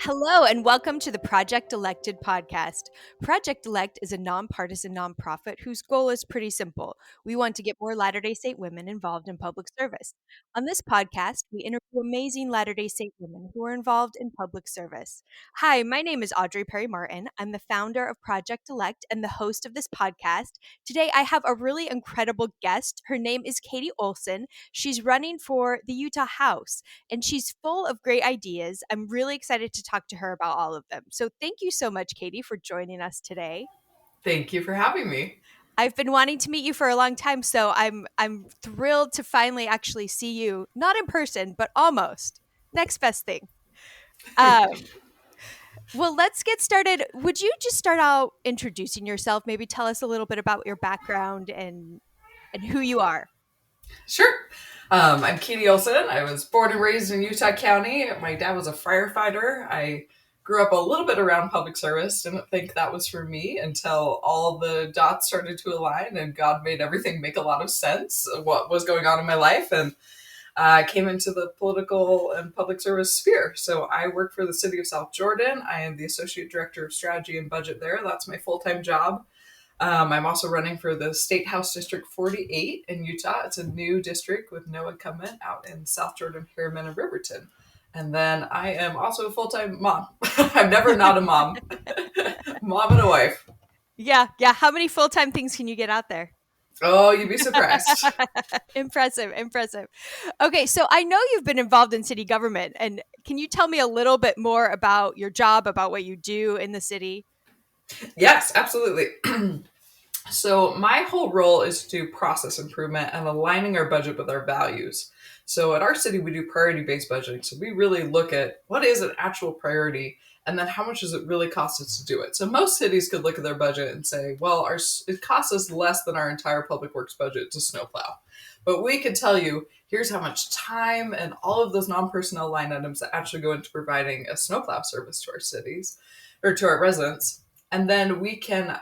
Hello, and welcome to the Project Elected podcast. Project Elect is a nonpartisan nonprofit whose goal is pretty simple. We want to get more Latter day Saint women involved in public service. On this podcast, we interview amazing Latter day Saint women who are involved in public service. Hi, my name is Audrey Perry Martin. I'm the founder of Project Elect and the host of this podcast. Today, I have a really incredible guest. Her name is Katie Olson. She's running for the Utah House, and she's full of great ideas. I'm really excited to talk to her about all of them. So thank you so much, Katie, for joining us today. Thank you for having me. I've been wanting to meet you for a long time, so I'm thrilled to finally actually see you, not in person, but almost. Next best thing. Well, let's get started. Would you just start out introducing yourself? Maybe tell us a little bit about your background and who you are. Sure. I'm Katie Olson. I was born and raised in Utah County. My dad was a firefighter. I grew up a little bit around public service. Didn't think that was for me until all the dots started to align and God made everything make a lot of sense of what was going on in my life. And I came into the political and public service sphere. So I work for the city of South Jordan. I am the Associate Director of Strategy and Budget there. That's my full-time job. I'm also running for the State House District 48 in Utah. It's a new district with no incumbent out in South Jordan, Harriman, and Riverton. And then I am also a full-time mom. I'm never not a mom. Mom and a wife. Yeah. How many full-time things can you get out there? Oh, you'd be surprised. Impressive. Okay, so I know you've been involved in city government, and can you tell me a little bit more about your job, about what you do in the city? Yes, absolutely. So my whole role is to do process improvement and aligning our budget with our values. So at our city, we do priority-based budgeting. So we really look at what is an actual priority and then how much does it really cost us to do it. So most cities could look at their budget and say, well, it costs us less than our entire public works budget to snowplow. But we could tell you, here's how much time and all of those non-personnel line items that actually go into providing a snowplow service to our cities or to our residents. And then we can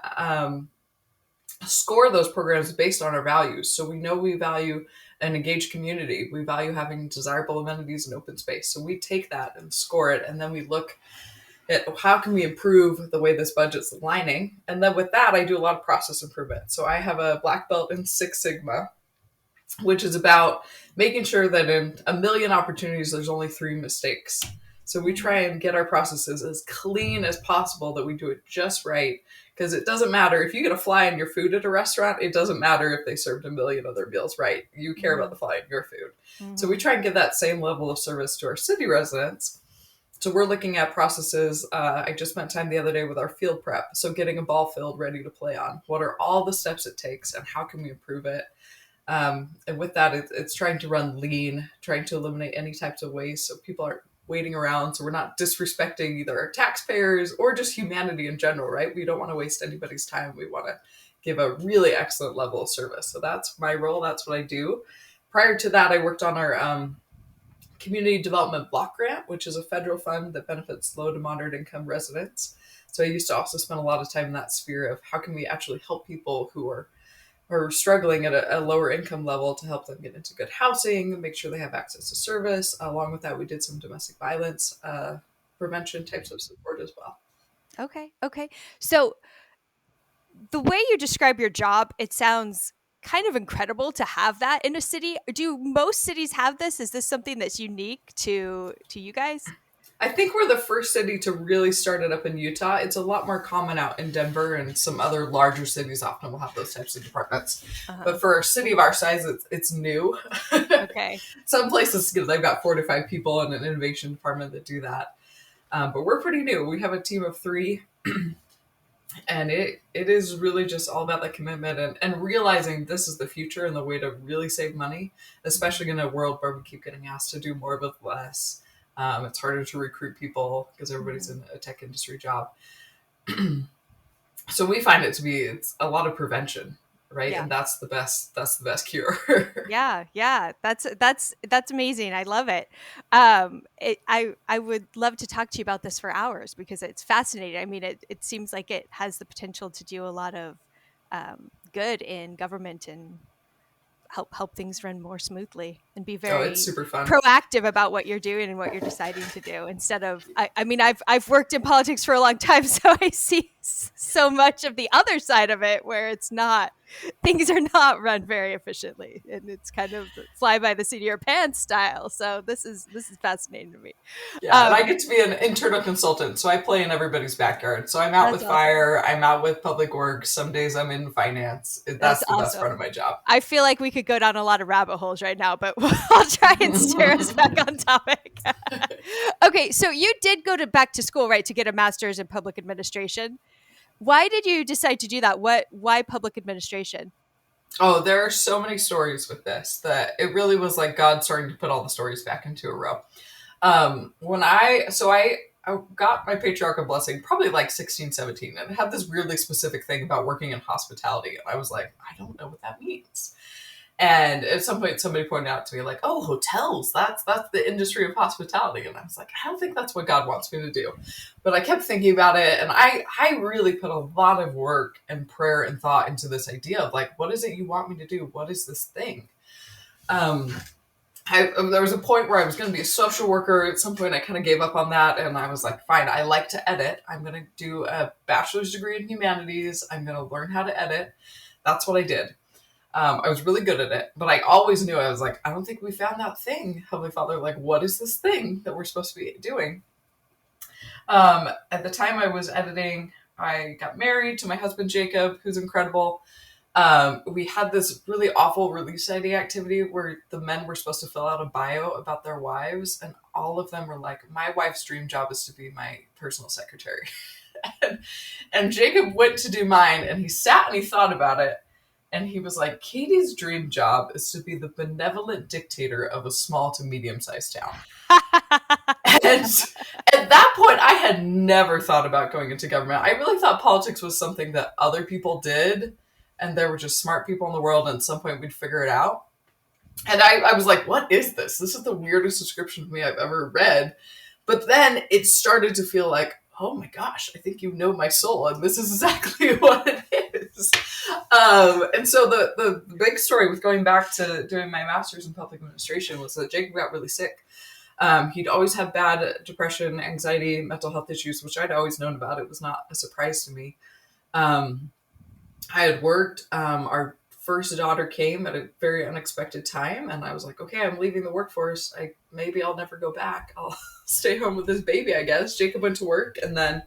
score those programs based on our values. So we know we value an engaged community. We value having desirable amenities and open space. So we take that and score it. And then we look at how can we improve the way this budget's aligning. And then with that, I do a lot of process improvement. So I have a black belt in Six Sigma, which is about making sure that in a million opportunities, there's only 3 mistakes. So we try and get our processes as clean as possible, that we do it just right. Because it doesn't matter if you get a fly in your food at a restaurant, it doesn't matter if they served a million other meals right. You care about the fly in your food. Mm-hmm. So we try and give that same level of service to our city residents. So we're looking at processes. I just spent time the other day with our field prep. So getting a ball field ready to play on. What are all the steps it takes and how can we improve it? And with that, it's trying to run lean, trying to eliminate any types of waste so people aren't waiting around, so we're not disrespecting either our taxpayers or just humanity in general, right? We don't want to waste anybody's time. We want to give a really excellent level of service. So that's my role. That's what I do. Prior to that, I worked on our Community Development Block Grant, which is a federal fund that benefits low to moderate income residents. So I used to also spend a lot of time in that sphere of how can we actually help people who are struggling at a lower income level to help them get into good housing, make sure they have access to service. Along with that, we did some domestic violence prevention types of support as well. Okay. So the way you describe your job, it sounds kind of incredible to have that in a city. Do most cities have this? Is this something that's unique to you guys? I think we're the first city to really start it up in Utah. It's a lot more common out in Denver, and some other larger cities often will have those types of departments. Uh-huh. But for a city of our size, it's new. Okay. Some places, they've got 4 to 5 people in an innovation department that do that. But we're pretty new. We have a team of 3. And it is really just all about that commitment and realizing this is the future and the way to really save money, especially in a world where we keep getting asked to do more with less. It's harder to recruit people because everybody's in a tech industry job. So we find it to be, it's a lot of prevention, right? Yeah. And that's the best cure. Yeah. That's amazing. I love it. I would love to talk to you about this for hours because it's fascinating. I mean, it seems like it has the potential to do a lot of good in government and help things run more smoothly and be Oh, it's very super fun. proactive about what you're doing and what you're deciding to do instead of I mean I've worked in politics for a long time, so I see so much of the other side of it where it's not things are not run very efficiently and it's kind of fly by the seat of your pants style. So this is fascinating to me. Yeah, and I um get to be an internal consultant, so I play in everybody's backyard. So I'm out with that's awesome. fire, I'm out with public works, some days I'm in finance. That's That's the best part awesome. of my job. I feel like we could go down a lot of rabbit holes right now, but I'll try and steer us back on topic. Okay, so you did go to back to school, right, to get a master's in public administration. Why did you decide to do that? Why public administration? Oh, there are so many stories with this that it really was like God starting to put all the stories back into a row. When I got my patriarchal blessing probably like 16, 17, and it had this weirdly specific thing about working in hospitality. And I was like, I don't know what that means. And at some point, somebody pointed out to me, like, "Oh, hotels. That's the industry of hospitality." And I was like, "I don't think that's what God wants me to do." But I kept thinking about it, and I really put a lot of work and prayer and thought into this idea of like, what is it you want me to do? What is this thing? Um, there was a point where I was going to be a social worker. At some point, I kind of gave up on that, and I was like, "Fine, I like to edit. I'm going to do a bachelor's degree in humanities. I'm going to learn how to edit." That's what I did. I was really good at it, but I always knew I was like, I don't think we found that thing, Heavenly Father. Like, what is this thing that we're supposed to be doing? At the time I was editing, I got married to my husband, Jacob, who's incredible. We had this really awful release ID activity where the men were supposed to fill out a bio about their wives, and all of them were like, my wife's dream job is to be my personal secretary. and Jacob went to do mine, and he sat and he thought about it. And he was like, Katie's dream job is to be the benevolent dictator of a small to medium sized town. And at that point, I had never thought about going into government. I really thought politics was something that other people did, and there were just smart people in the world, and at some point we'd figure it out. And I was like, what is this? This is the weirdest description of me I've ever read. But then it started to feel like, oh my gosh, I think you know my soul, and this is exactly what it is. And so the big story with going back to doing my master's in public administration was that Jacob got really sick. He'd always had bad depression, anxiety, mental health issues, which I'd always known about. It was not a surprise to me. I had worked. Our first daughter came at a very unexpected time, and I was like, okay, I'm leaving the workforce. Maybe I'll never go back. I'll stay home with this baby, I guess. Jacob went to work, and then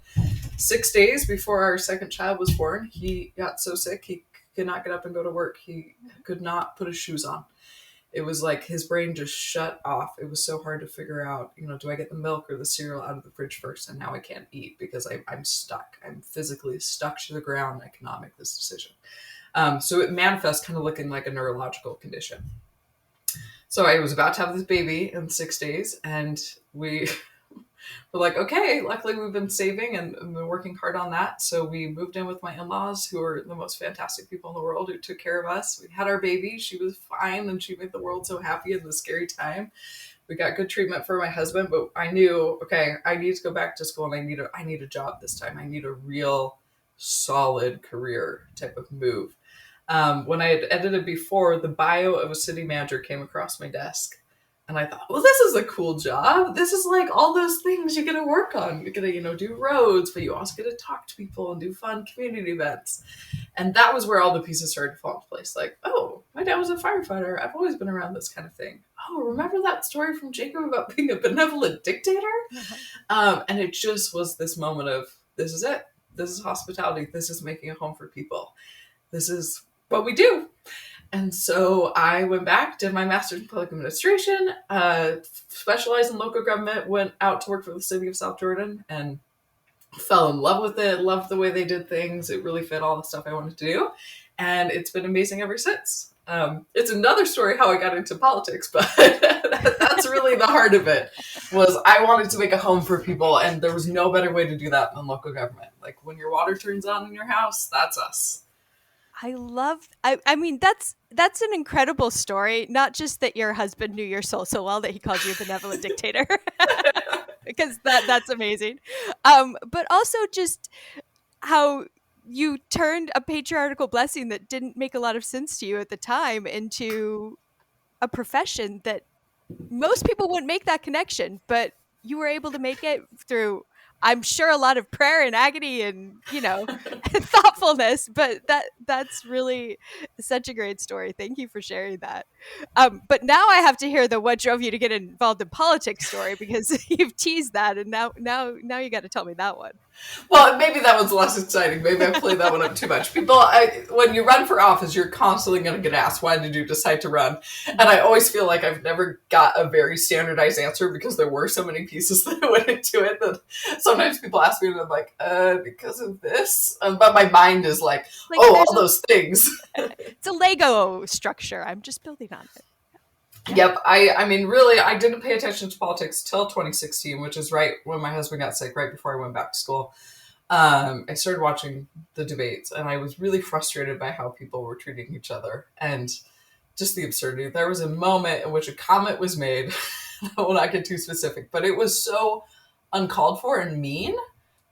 6 days before our second child was born, he got so sick he could not get up and go to work. He could not put his shoes on. It was like his brain just shut off. It was so hard to figure out, do I get the milk or the cereal out of the fridge first? And now I can't eat because I'm stuck. I'm physically stuck to the ground. I cannot make this decision. So it manifests kind of looking like a neurological condition. So I was about to have this baby in 6 days, and we were like, okay, luckily we've been saving and been working hard on that. So we moved in with my in-laws, who are the most fantastic people in the world, who took care of us. We had our baby. She was fine, and she made the world so happy in this scary time. We got good treatment for my husband, but I knew, okay, I need to go back to school, and I need a job this time. I need a real solid career type of move. When I had edited before, the bio of a city manager came across my desk. And I thought, well, this is a cool job. This is like all those things you get to work on. You get to, do roads, but you also get to talk to people and do fun community events. And that was where all the pieces started to fall into place. Like, oh, my dad was a firefighter. I've always been around this kind of thing. Oh, remember that story from Jacob about being a benevolent dictator? And it just was this moment of, this is it. This is hospitality. This is making a home for people. This is what we do. And so I went back, did my master's in public administration, specialized in local government, went out to work for the city of South Jordan, and fell in love with it, loved the way they did things. It really fit all the stuff I wanted to do. And it's been amazing ever since. It's another story how I got into politics, but that's really the heart of it, was I wanted to make a home for people, and there was no better way to do that than local government. Like, when your water turns on in your house, that's us. I mean, that's an incredible story. Not just that your husband knew your soul so well that he called you a benevolent dictator, because that's amazing. But also just how you turned a patriarchal blessing that didn't make a lot of sense to you at the time into a profession that most people wouldn't make that connection, but you were able to make it through, I'm sure, a lot of prayer and agony and, thoughtfulness. But that's really such a great story. Thank you for sharing that. But now I have to hear the what drove you to get involved in politics story, because you've teased that, and now you got to tell me that one. Well, maybe that one's less exciting. Maybe I played that one up too much. When you run for office, you're constantly going to get asked, why did you decide to run? And I always feel like I've never got a very standardized answer, because there were so many pieces that went into it that sometimes people ask me and I'm like, because of this? But my mind is like, Like, oh, all those things. it's a Lego structure. I'm just building on it. Yep. I mean, really, I didn't pay attention to politics till 2016, which is right when my husband got sick, right before I went back to school. I started watching the debates, and I was really frustrated by how people were treating each other and just the absurdity. There was a moment in which a comment was made. I will not get too specific, but it was so uncalled for and mean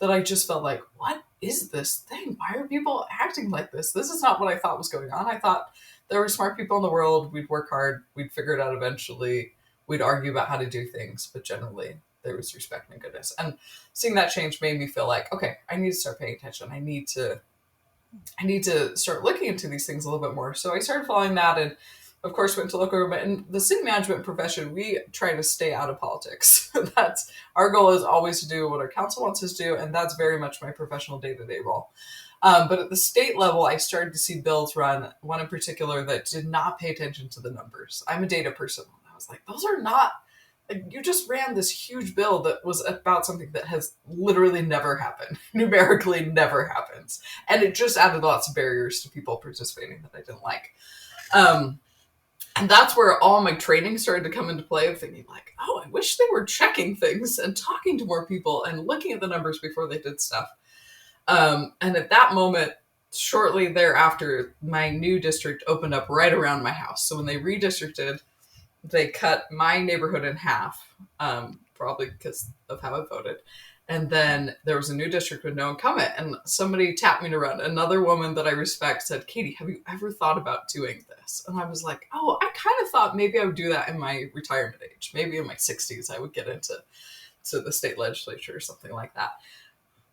that I just felt like, what is this thing? Why are people acting like this? This is not what I thought was going on. I thought there were smart people in the world. We'd work hard. We'd figure it out eventually. We'd argue about how to do things, but generally there was respect and goodness. And seeing that change made me feel like, okay, I need to start paying attention. I need to start looking into these things a little bit more. So I started following that, and of course went to local government. And the city management profession, we try to stay out of politics. That's our goal, is always to do what our council wants us to do, and that's very much my professional day-to-day role. But at the state level, I started to see bills run, one in particular that did not pay attention to the numbers. I'm a data person. I was like, those are not, like, you just ran this huge bill that was about something that has literally never happened, numerically never happens. And it just added lots of barriers to people participating that I didn't like. And that's where all my training started to come into play, of thinking like, oh, I wish they were checking things and talking to more people and looking at the numbers before they did stuff. And at that moment, shortly thereafter, my new district opened up right around my house. So when they redistricted, they cut my neighborhood in half, probably because of how I voted. And then there was a new district with no incumbent, and somebody tapped me to run. Another woman that I respect said, Katie, have you ever thought about doing this? And I was like, oh, I kind of thought maybe I would do that in my retirement age. Maybe in my 60s, I would get into the state legislature or something like that.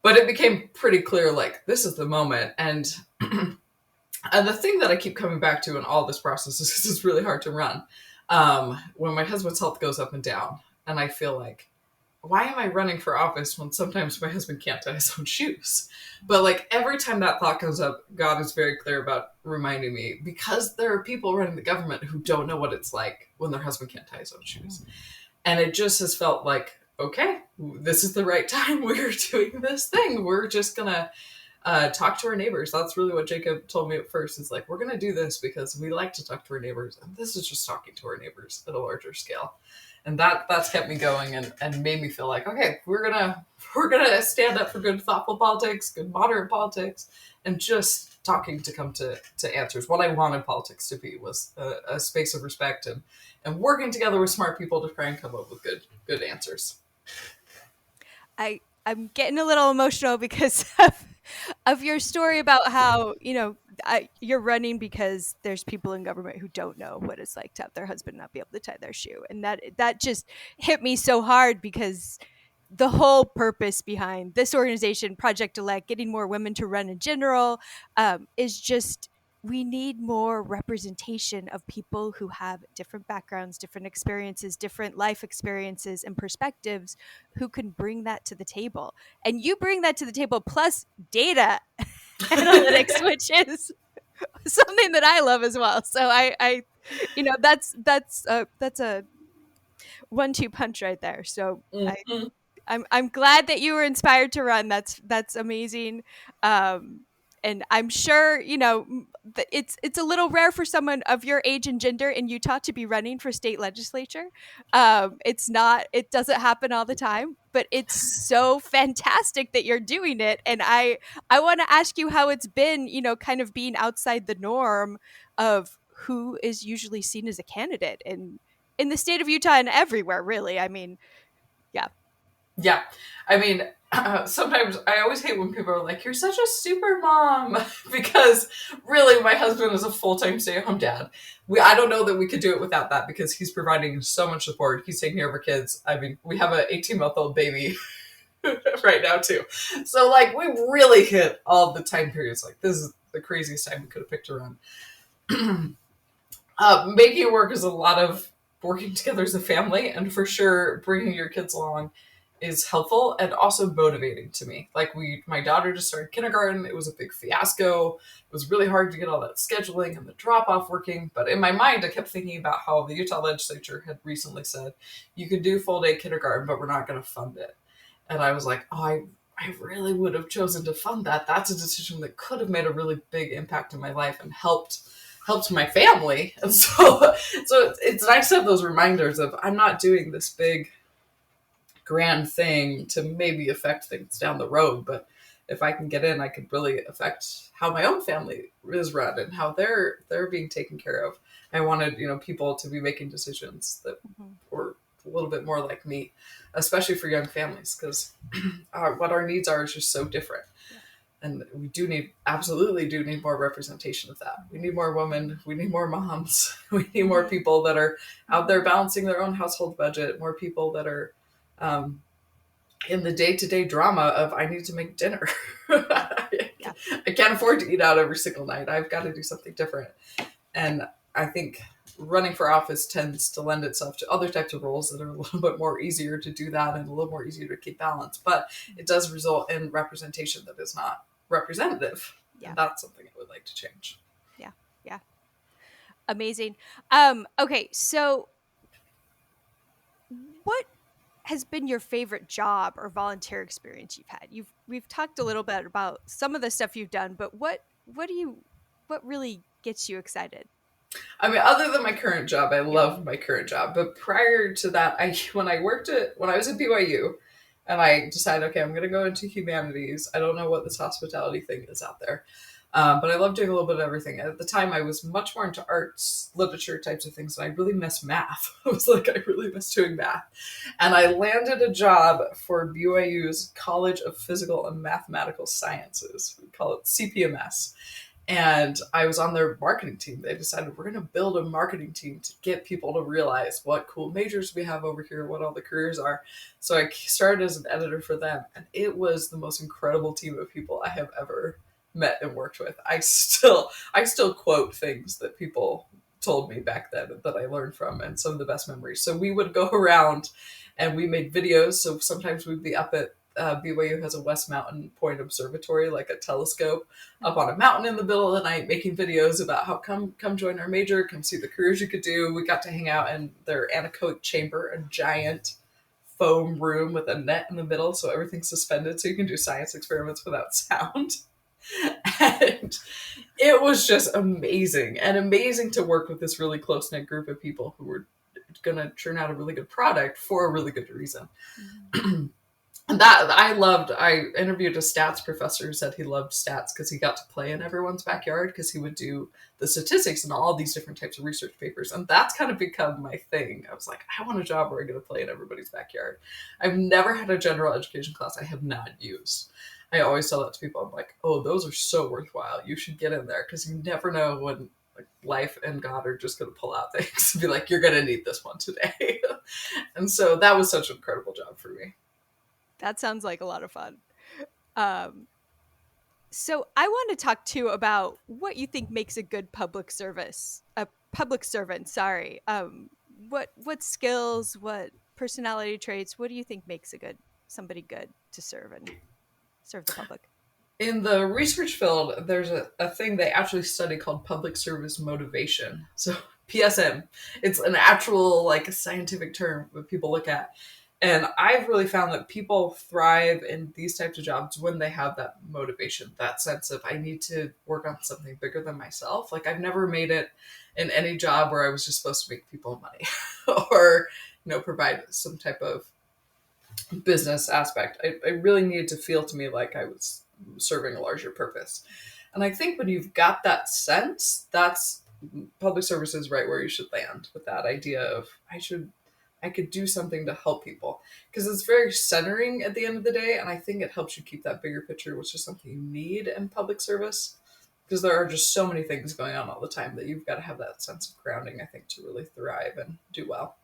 But it became pretty clear, like, this is the moment. And and the thing that I keep coming back to in all this process is it's really hard to run. When my husband's health goes up and down, and I feel like, why am I running for office when sometimes my husband can't tie his own shoes? But like every time that thought comes up, God is very clear about reminding me, because there are people running the government who don't know what it's like when their husband can't tie his own shoes. And it just has felt like, okay, this is the right time. We're doing this thing. We're just going to talk to our neighbors. That's really what Jacob told me at first. Is like, we're going to do this because we like to talk to our neighbors. And this is just talking to our neighbors at a larger scale. And that's kept me going and made me feel like, okay, we're gonna stand up for good, thoughtful politics, good, moderate politics, and just talking to come to answers. What I wanted politics to be was a space of respect and working together with smart people to try and come up with good answers. I'm getting a little emotional because of your story about how, you're running because there's people in government who don't know what it's like to have their husband not be able to tie their shoe. And that just hit me so hard, because the whole purpose behind this organization, Project Elect, getting more women to run in general, is just, we need more representation of people who have different backgrounds, different experiences, different life experiences and perspectives, who can bring that to the table. And you bring that to the table, plus data analytics, which is something that I love as well. So that's a 1-2 punch right there. So Mm-hmm. I'm glad that you were inspired to run. That's amazing. And I'm sure, it's a little rare for someone of your age and gender in Utah to be running for state legislature. It doesn't happen all the time, but it's so fantastic that you're doing it. And I want to ask you how it's been, kind of being outside the norm of who is usually seen as a candidate in the state of Utah and everywhere, really. I mean, yeah. Yeah. I mean, sometimes I always hate when people are like, "You're such a super mom," because really, my husband is a full-time stay-at-home dad. I don't know that we could do it without that because he's providing so much support. He's taking care of our kids. I mean, we have an 18-month-old baby right now too, so like we really hit all the time periods. Like this is the craziest time we could have picked around. Making it work is a lot of working together as a family, and for sure, bringing your kids along is helpful and also motivating to me. Like my daughter just started kindergarten. It was a big fiasco. It was really hard to get all that scheduling and the drop off working. But in my mind, I kept thinking about how the Utah legislature had recently said, you can do full day kindergarten, but we're not going to fund it. And I was like, oh, I really would have chosen to fund that. That's a decision that could have made a really big impact in my life and helped my family. And so it's nice to have those reminders of I'm not doing this big grand thing to maybe affect things down the road, but if I can get in, I could really affect how my own family is run and how they're being taken care of. I wanted, people to be making decisions that were a little bit more like me, especially for young families, because what our needs are is just so different. And we absolutely do need more representation of that. We need more women. We need more moms. We need more people that are out there balancing their own household budget. More people that are in the day-to-day drama of I need to make dinner. I can't afford to eat out every single night. I've got to do something different. And I think running for office tends to lend itself to other types of roles that are a little bit more easier to do that and a little more easier to keep balance. But it does result in representation that is not representative. Yeah. And that's something I would like to change. Yeah. Yeah. Amazing. Okay. So what has been your favorite job or volunteer experience you've had? We've talked a little bit about some of the stuff you've done, but what really gets you excited? I mean, other than my current job, I love my current job. But prior to that, when I was at BYU, and I decided, okay, I'm going to go into humanities. I don't know what this hospitality thing is out there. But I love doing a little bit of everything. At the time, I was much more into arts, literature types of things, and I really missed math. I was like, I really miss doing math. And I landed a job for BYU's College of Physical and Mathematical Sciences. We call it CPMS. And I was on their marketing team. They decided we're going to build a marketing team to get people to realize what cool majors we have over here, what all the careers are. So I started as an editor for them. And it was the most incredible team of people I have ever met and worked with. I still quote things that people told me back then that I learned from, and some of the best memories. So we would go around and we made videos. So sometimes we'd be up at BYU has a West Mountain Point Observatory, like a telescope up on a mountain in the middle of the night, making videos about how come join our major, come see the careers you could do. We got to hang out in their anechoic chamber, a giant foam room with a net in the middle, so everything's suspended, so you can do science experiments without sound. And it was just amazing to work with this really close-knit group of people who were going to turn out a really good product for a really good reason. Mm-hmm. And that I interviewed a stats professor who said he loved stats because he got to play in everyone's backyard because he would do the statistics and all these different types of research papers. And that's kind of become my thing. I was like, I want a job where I get to play in everybody's backyard. I've never had a general education class I have not used. I always tell that to people. I'm like, oh, those are so worthwhile. You should get in there because you never know when life and God are just going to pull out things and be like, you're going to need this one today. And so that was such an incredible job for me. That sounds like a lot of fun. So I want to talk too about what you think makes a good public servant. Sorry. What skills, what personality traits, what do you think makes somebody good to serve the public? In the research field, there's a thing they actually study called public service motivation. So PSM, it's an actual scientific term that people look at. And I've really found that people thrive in these types of jobs when they have that motivation, that sense of I need to work on something bigger than myself. Like I've never made it in any job where I was just supposed to make people money or, provide some type of business aspect. I really needed to feel to me like I was serving a larger purpose. And I think when you've got that sense, that's public service is right where you should land with that idea of I should I could do something to help people, because it's very centering at the end of the day. And I think it helps you keep that bigger picture, which is something you need in public service, because there are just so many things going on all the time that you've got to have that sense of grounding, I think, to really thrive and do well.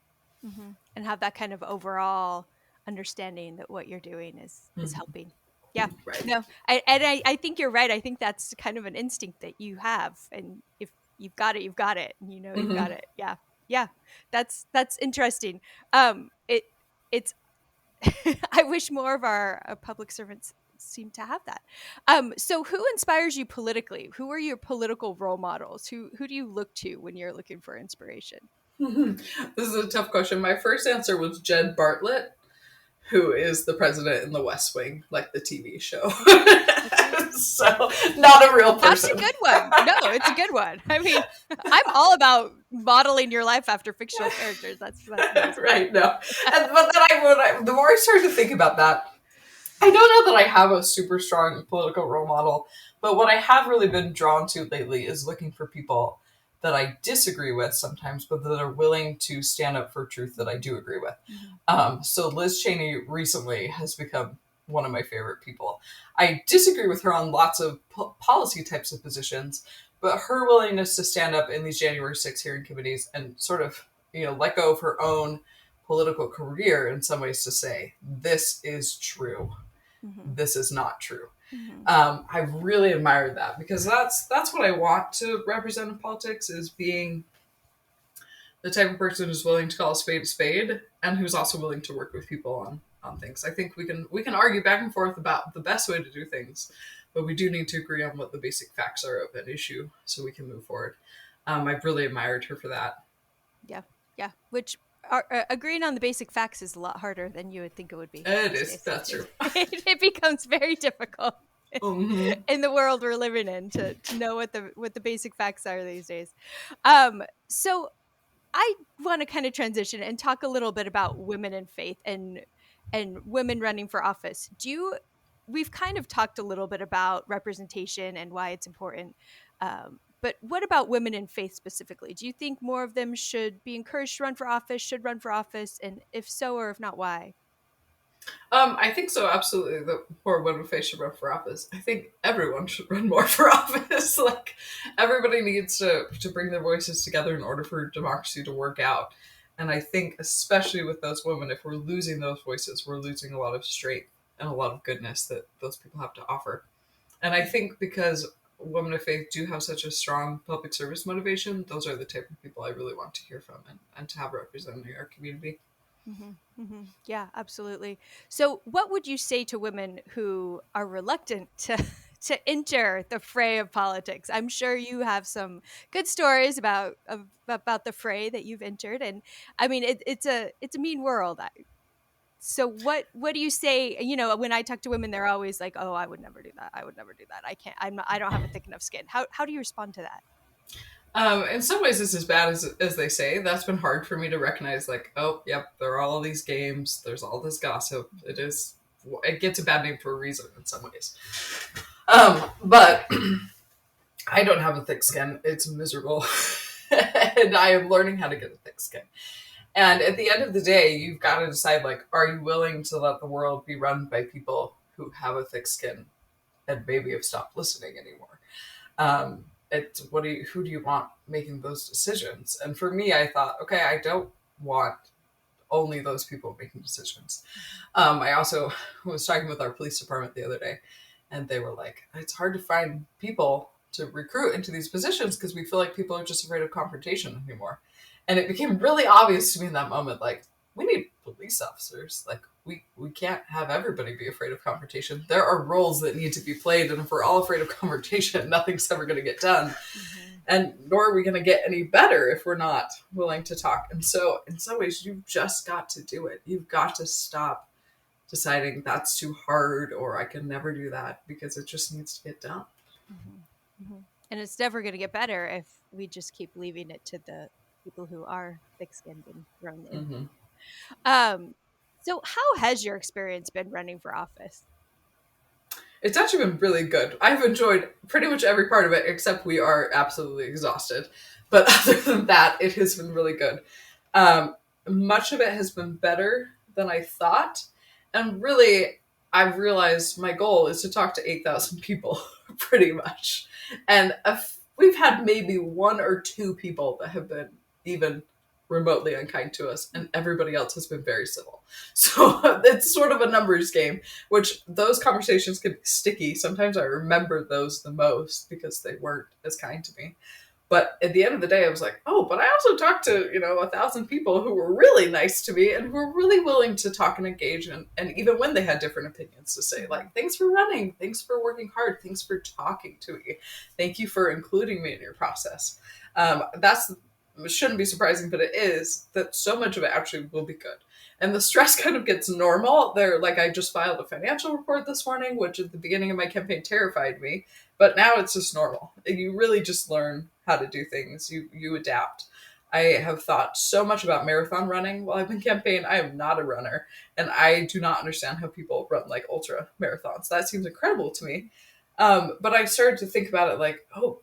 And have that kind of overall understanding that what you're doing is Mm-hmm. helping. Yeah. Right. No, I think you're right. I think that's kind of an instinct that you have, and if you've got it, you've got it, and you know you've got Mm-hmm. it. Yeah. Yeah. That's interesting. It it's I wish more of our public servants seem to have that. So who inspires you politically? Who are your political role models? Who do you look to when you're looking for inspiration? This is a tough question. My first answer was Jed Bartlett, who is the president in The West Wing, like the TV show. Okay. So, not a real That's a person. good one. No, it's a good one. I mean, I'm all about modeling your life after fictional characters. That's amazing. Right, no. But then the more I started to think about that, I don't know that I have a super strong political role model, but what I have really been drawn to lately is looking for people that I disagree with sometimes, but that are willing to stand up for truth that I do agree with. Mhm. So Liz Cheney recently has become one of my favorite people. I disagree with her on lots of policy types of positions, but her willingness to stand up in these January 6 hearing committees and sort of, let go of her own political career in some ways to say, this is true, Mhm. this is not true. Mhm. I really admired that, because that's what I want to represent in politics, is being the type of person who's willing to call a spade, and who's also willing to work with people on things. I think we can argue back and forth about the best way to do things, but we do need to agree on what the basic facts are of an issue so we can move forward. I've really admired her for that. Yeah. Yeah. Which agreeing on the basic facts is a lot harder than you would think it would be It these is. days. That's true. It becomes very difficult Mm-hmm. in the world we're living in to know what the basic facts are these days. So I want to kind of transition and talk a little bit about women in faith and women running for office. We've kind of talked a little bit about representation and why it's important. But what about women in faith specifically? Do you think more of them should be encouraged to run for office, should run for office? And if so, or if not, why? I think so, absolutely. The poor women face should run for office. I think everyone should run more for office. Like, everybody needs to bring their voices together in order for democracy to work out. And I think, especially with those women, if we're losing those voices, we're losing a lot of strength and a lot of goodness that those people have to offer. And I think because women of faith do have such a strong public service motivation, those are the type of people I really want to hear from, and to have representing our community. Yeah, absolutely. So, what would you say to women who are reluctant to to enter the fray of politics? I'm sure you have some good stories about the fray that you've entered, and I mean, it's a mean world. So, what do you say? You know, when I talk to women, they're always like, "Oh, I would never do that. I would never do that. I can't. I don't have a thick enough skin." How do you respond to that? In some ways, it's as bad as they say. That's been hard for me to recognize. Like, oh, yep, there are all these games. There's all this gossip. It gets a bad name for a reason in some ways. But I don't have a thick skin. It's miserable, and I am learning how to get a thick skin. And at the end of the day, you've got to decide, like, are you willing to let the world be run by people who have a thick skin and maybe have stopped listening anymore? It's who do you want making those decisions? And for me, I thought, okay, I don't want only those people making decisions. I also was talking with our police department the other day, and they were like, it's hard to find people to recruit into these positions because we feel like people are just afraid of confrontation anymore. And it became really obvious to me in that moment, like, we need police officers. Like, we can't have everybody be afraid of confrontation. There are roles that need to be played, and if we're all afraid of confrontation, nothing's ever going to get done. Mm-hmm. And nor are we going to get any better if we're not willing to talk. And so, in some ways, you've just got to do it. You've got to stop deciding that's too hard or I can never do that, because it just needs to get done. And it's never going to get better if we just keep leaving it to the people who are thick-skinned and thrown in. Mm-hmm. Um, so how has your experience been running for office? It's actually been really good. I've enjoyed pretty much every part of it, except we are absolutely exhausted. But other than that, it has been really good. Um, much of it has been better than I thought. And really, I've realized my goal is to talk to 8,000 people pretty much. And we've had maybe one or two people that have been even remotely unkind to us, and everybody else has been very civil. So it's sort of a numbers game, which those conversations can be sticky. Sometimes I remember those the most because they weren't as kind to me. But at the end of the day, I was like, oh, but I also talked to, 1,000 people who were really nice to me and who were really willing to talk and engage. And even when they had different opinions, to say, like, thanks for running. Thanks for working hard. Thanks for talking to me. Thank you for including me in your process. That's shouldn't be surprising, but it is that so much of it actually will be good. And the stress kind of gets normal. I just filed a financial report this morning, which at the beginning of my campaign terrified me, but now it's just normal. You really just learn how to do things. You adapt. I have thought so much about marathon running while I've been campaigning. I am not a runner, and I do not understand how people run like ultra marathons. That seems incredible to me. But I started to think about it like, oh,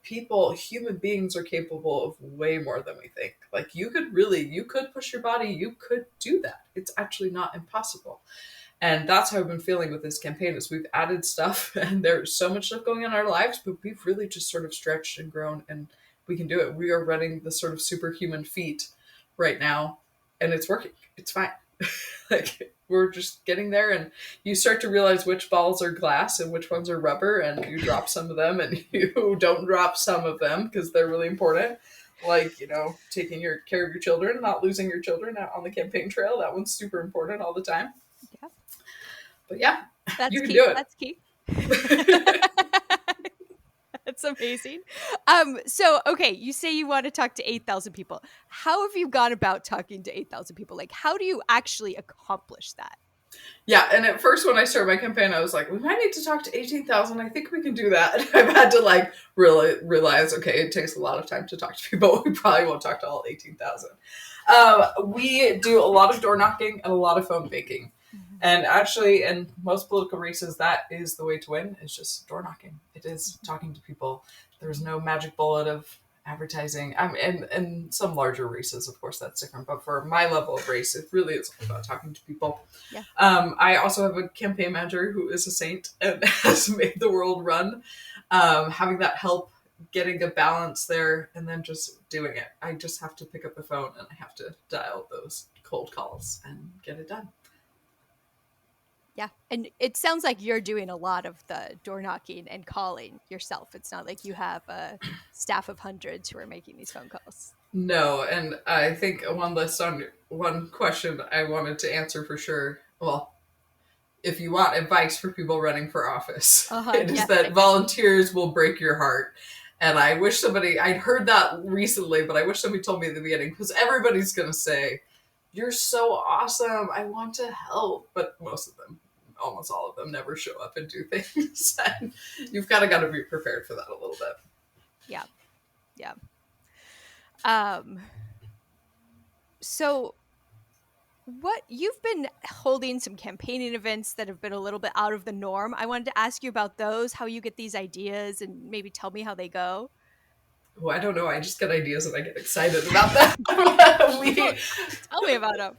human beings are capable of way more than we think. Like you could push your body, you could do that. It's actually not impossible. And that's how I've been feeling with this campaign is we've added stuff and there's so much stuff going on in our lives, but we've really just sort of stretched and grown and we can do it. We are running the sort of superhuman feat right now and it's working. It's fine. Like we're just getting there and you start to realize which balls are glass and which ones are rubber and you drop some of them and you don't drop some of them because they're really important. Like, taking care of your children, not losing your children out on the campaign trail. That one's super important all the time. Yeah. But yeah, That's you can key. do it. That's key. That's amazing. So, okay, you say you want to talk to 8,000 people. How have you gone about talking to 8,000 people? Like, how do you actually accomplish that? Yeah, and at first when I started my campaign, I was like, we might need to talk to 18,000. I think we can do that. And I've had to really realize, okay, it takes a lot of time to talk to people. We probably won't talk to all 18,000. We do a lot of door knocking and a lot of phone baking. Mm-hmm. And actually, in most political races, that is the way to win. It's just door knocking. It is talking to people. There's no magic bullet of advertising. And some larger races, of course, that's different. But for my level of race, it really is all about talking to people. Yeah. I also have a campaign manager who is a saint and has made the world run. Having that help, getting a balance there, and then just doing it. I just have to pick up the phone and I have to dial those cold calls and get it done. Yeah. And it sounds like you're doing a lot of the door knocking and calling yourself. It's not like you have a staff of hundreds who are making these phone calls. No, and I think one question I wanted to answer for sure. Well, if you want advice for people running for office, it is that volunteers will break your heart. And I wish I'd heard that recently, but I wish somebody told me at the beginning, because everybody's going to say, you're so awesome. I want to help. But most of them, almost all of them, never show up and do things. And you've got to be prepared for that a little bit. Yeah. Yeah. So what you've been holding some campaigning events that have been a little bit out of the norm. I wanted to ask you about those, how you get these ideas and maybe tell me how they go. Oh, I don't know. I just get ideas and I get excited about them. Tell me about them.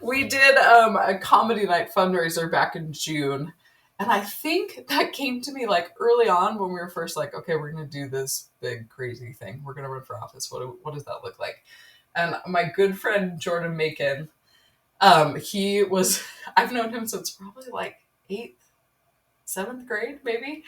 We did a comedy night fundraiser back in June. And I think that came to me early on when we were first okay, we're going to do this big crazy thing. We're going to run for office. What does that look like? And my good friend Jordan Macon, I've known him since probably 8th, 7th grade, maybe.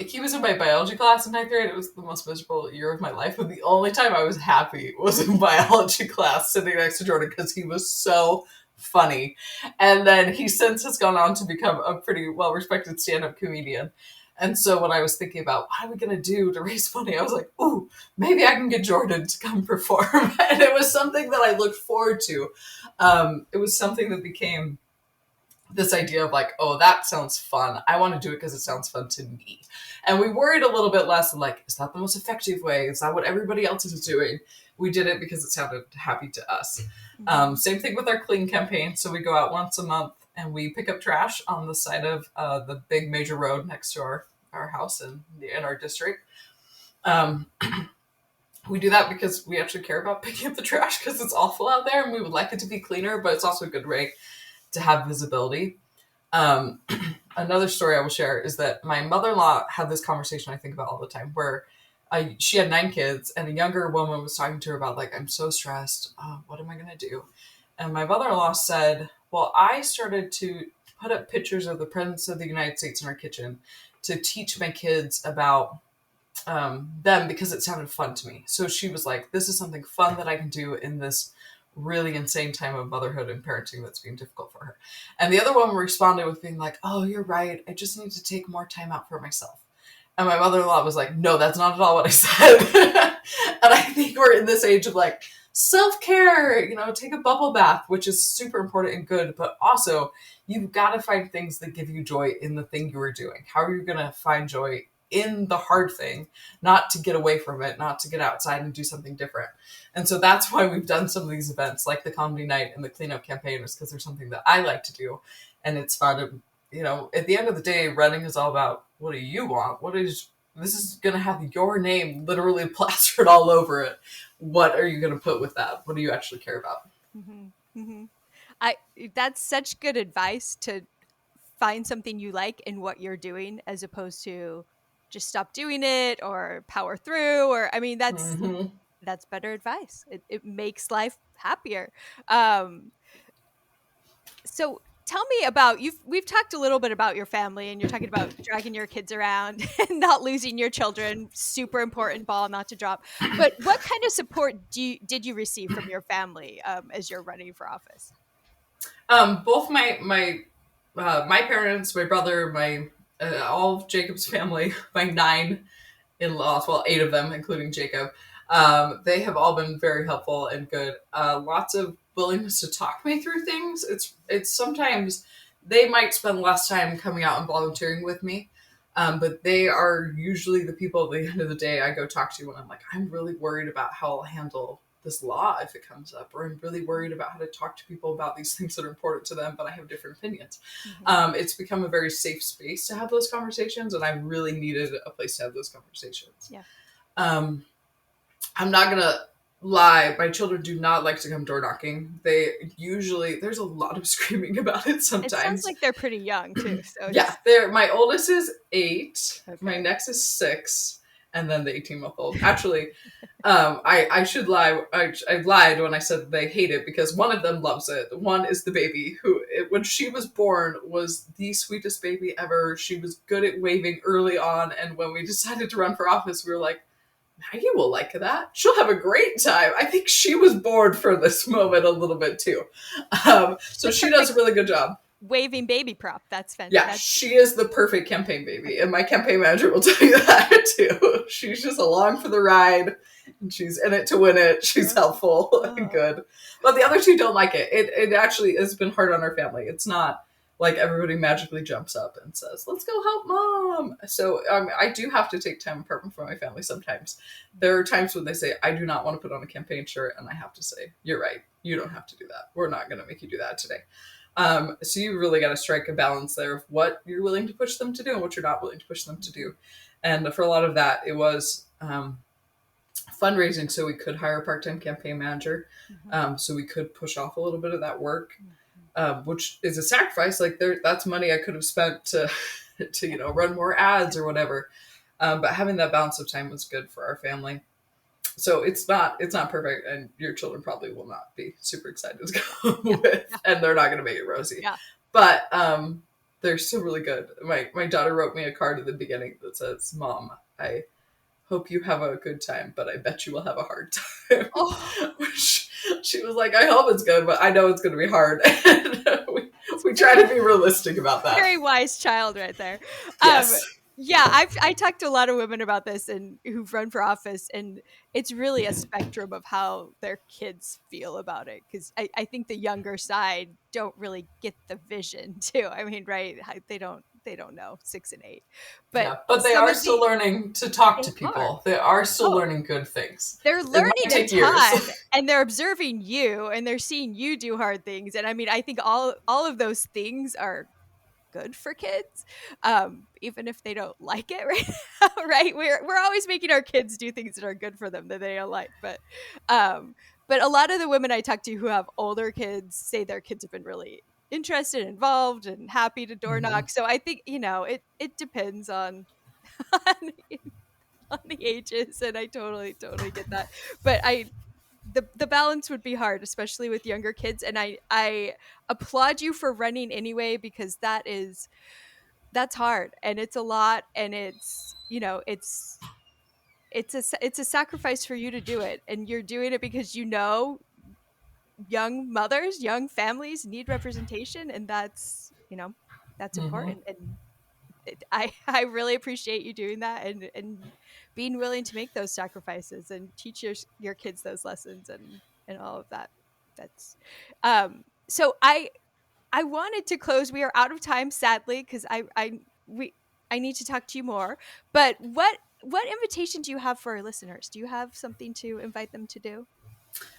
He was in my biology class in 9th grade. It was the most miserable year of my life. And the only time I was happy was in biology class sitting next to Jordan because he was so funny. And then he since has gone on to become a pretty well-respected stand-up comedian. And so when I was thinking about what are we going to do to raise money, I was like, ooh, maybe I can get Jordan to come perform. And it was something that I looked forward to. It was something that became this idea of oh, that sounds fun. I want to do it because it sounds fun to me. And we worried a little bit less is that the most effective way? Is that what everybody else is doing? We did it because it sounded happy to us. Mm-hmm. Same thing with our clean campaign. So we go out once a month and we pick up trash on the side of the big major road next to our house in our district. We do that because we actually care about picking up the trash because it's awful out there and we would like it to be cleaner, but it's also a good way to have visibility. Um, Another story I will share is that my mother-in-law had this conversation I think about all the time where she had 9 kids and a younger woman was talking to her about like, I'm so stressed. What am I going to do? And my mother-in-law said, well, I started to put up pictures of the presidents of the United States in our kitchen to teach my kids about them because it sounded fun to me. So she was like, this is something fun that I can do in this really insane time of motherhood and parenting that's being difficult for her. And the other one responded with being like, oh, you're right. I just need to take more time out for myself. And my mother-in-law was like, no, that's not at all what I said. And I think we're in this age of like self-care, take a bubble bath, which is super important and good, but also you've got to find things that give you joy in the thing you are doing. How are you going to find joy in the hard thing, not to get away from it, not to get outside and do something different? And so that's why we've done some of these events like the comedy night and the cleanup campaign, is because there's something that I like to do and it's fun. At the end of the day, running is all about what do you want? This is going to have your name literally plastered all over it. What are you going to put with that? What do you actually care about? Mm-hmm. Mm-hmm. That's such good advice, to find something you like in what you're doing as opposed to just stop doing it or power through, or I mean Mm-hmm. that's better advice. It makes life happier. Um so tell me about, we've talked a little bit about your family, and you're talking about dragging your kids around and not losing your children, super important ball not to drop. But what kind of support did you receive from your family as you're running for office? Both my parents, my brother, my all of Jacob's family, my 9 in-laws, well, 8 of them, including Jacob, they have all been very helpful and good. Lots of willingness to talk me through things. It's sometimes they might spend less time coming out and volunteering with me, but they are usually the people at the end of the day I go talk to when I'm like, I'm really worried about how I'll handle this law if it comes up, or I'm really worried about how to talk to people about these things that are important to them, but I have different opinions. Mm-hmm. It's become a very safe space to have those conversations, and I really needed a place to have those conversations. Yeah. Um, I'm not gonna lie, my children do not like to come door knocking. There's a lot of screaming about it It sounds sometimes. like they're pretty young too. So Yeah, just my oldest is 8, my okay. next is 6, and then the 18-month-old. Actually, I should lie. I lied when I said they hate it because one of them loves it. One is the baby who, when she was born, was the sweetest baby ever. She was good at waving early on, and when we decided to run for office, we were like, Maggie will like that. She'll have a great time. I think she was bored for this moment a little bit too. She's So the she does perfect a really good job. waving baby prop. That's Yeah, fantastic. she is the perfect campaign baby, and my campaign manager will tell you that too. She's just along for the ride, and she's in it to win it. She's helpful and Oh. good, but the other two don't like it. It actually has been hard on our family. It's not like everybody magically jumps up and says, "Let's go help mom." So I do have to take time apart from my family sometimes. There are times when they say, "I do not want to put on a campaign shirt," and I have to say, "You're right. You don't have to do that. We're not going to make you do that today." So you really got to strike a balance there of what you're willing to push them to do and what you're not willing to push them to do. And for a lot of that, it was fundraising so we could hire a part-time campaign manager, Mm-hmm. so we could push off a little bit of that work, Mm-hmm. which is a sacrifice. Like that's money I could have spent to to run more ads or whatever. But having that balance of time was good for our family. So it's not perfect, and your children probably will not be super excited to go Yeah. with, Yeah. and they're not going to make it rosy. Yeah. But they're still really good. My daughter wrote me a card at the beginning that says, "Mom, I hope you have a good time, but I bet you will have a hard time." Oh, Which she was like, "I hope it's good, but I know it's going to be hard." And that's we try very, to be realistic about that. very wise child right there. Um, Yes. yeah, I talked to a lot of women about this and who've run for office, and it's really a spectrum of how their kids feel about it. Because I think the younger side don't really get the vision too. I mean, right? They don't know 6 and 8, but Yeah, but they some are of still the learning to talk they to are. people. They are still Oh, learning good things. they're It might learning a take years. ton, and they're observing you, and they're seeing you do hard things. And I mean, I think all of those things are good for kids, even if they don't like it right now, right? We're always making our kids do things that are good for them that they don't like. But a lot of the women I talk to who have older kids say their kids have been really interested, involved, and happy to door Mhm. knock. So I think, it depends on on, on the ages, and I totally get that. But the balance would be hard, especially with younger kids. And I applaud you for running anyway, because that's hard, and it's a lot, and it's a sacrifice for you to do it, and you're doing it because young mothers, young families need representation, and that's Mhm. important. And I really appreciate you doing that, and being willing to make those sacrifices and teach your kids those lessons, and all of that. That's so I wanted to close. We are out of time, sadly, because I need to talk to you more. But what invitation do you have for our listeners? Do you have something to invite them to do?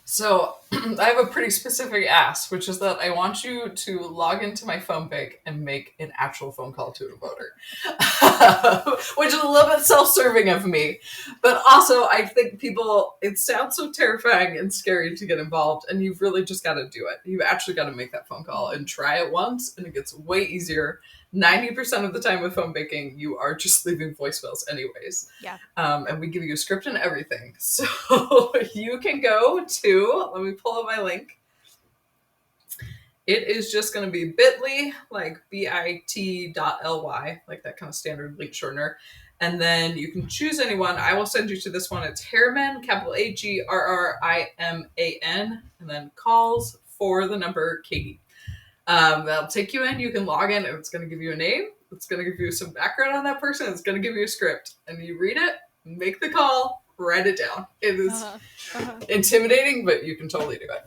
So I have a pretty specific ask, which is that I want you to log into my phone bank and make an actual phone call to a voter, which is a little bit self-serving of me. But also, I think people, it sounds so terrifying and scary to get involved, and you've really just got to do it. You've actually got to make that phone call and try it once, and it gets way easier. 90% of the time with phone banking, you are just leaving voicemails anyways. Yeah. And we give you a script and everything. So you can go to, let me pull up my link. It is just going to be bit.ly, like bit.ly, like that kind of standard link shortener. And then you can choose anyone. I will send you to this one. It's Harriman, capital HERRIMAN, and then calls for the number Katie. That'll take you in. You can log in. It's going to give you a name. It's going to give you some background on that person. It's going to give you a script. And you read it, make the call, write it down. It is intimidating, but you can totally do it.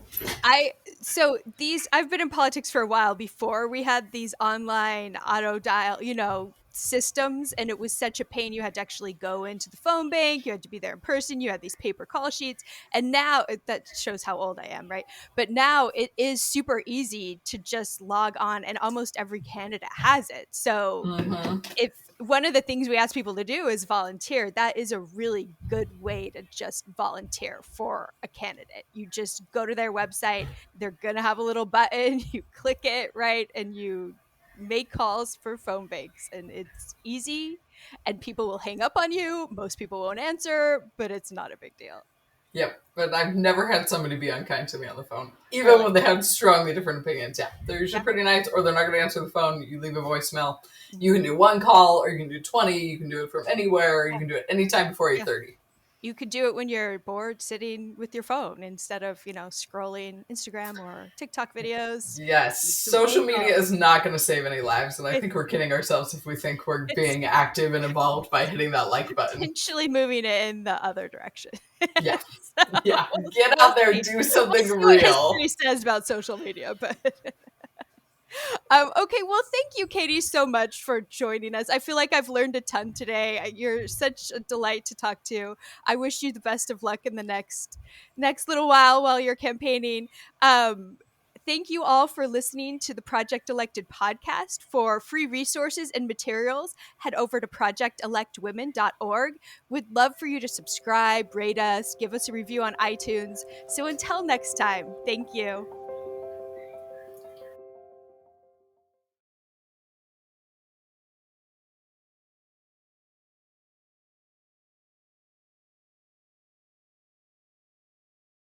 I've been in politics for a while before we had these online auto dial, systems, and it was such a pain. You had to actually go into the phone bank, you had to be there in person, you had these paper call sheets. And now that shows how old I am, right? But now it is super easy to just log on, and almost every candidate has it. So Mm-hmm. if one of the things we ask people to do is volunteer, that is a really good way to just volunteer for a candidate. You just go to their website, they're going to have a little button, you click it, right? And you make calls for phone banks, and it's easy, and people will hang up on you. Most people won't answer, but it's not a big deal. Yep, but I've never had somebody be unkind to me on the phone, even Really? when they have strongly different opinions. Yeah, they're usually Yeah. pretty nice, or they're not going to answer the phone. You leave a voicemail. You Mhm. can do one call, or you can do 20. You can do it from anywhere. Or you Yeah. can do it anytime before Yeah. 8:30. You could do it when you're bored sitting with your phone instead of, scrolling Instagram or TikTok videos. Yes, It's a phone social media call. is not going to save any lives, and I It's think we're kidding ourselves if we think we're it's being active and involved by hitting that like button. potentially moving it in the other direction. Yeah, So yeah, we'll, get we'll out there, see. do We'll something see what real. history says about social media, but okay, well, thank you, Katie, so much for joining us. I feel like I've learned a ton today. You're such a delight to talk to. I wish you the best of luck in the next little while you're campaigning. Um, Thank you all for listening to the Project Elected podcast. For free resources and materials, head over to projectelectwomen.org. We'd love for you to subscribe, rate us, give us a review on iTunes. So until next time, thank you.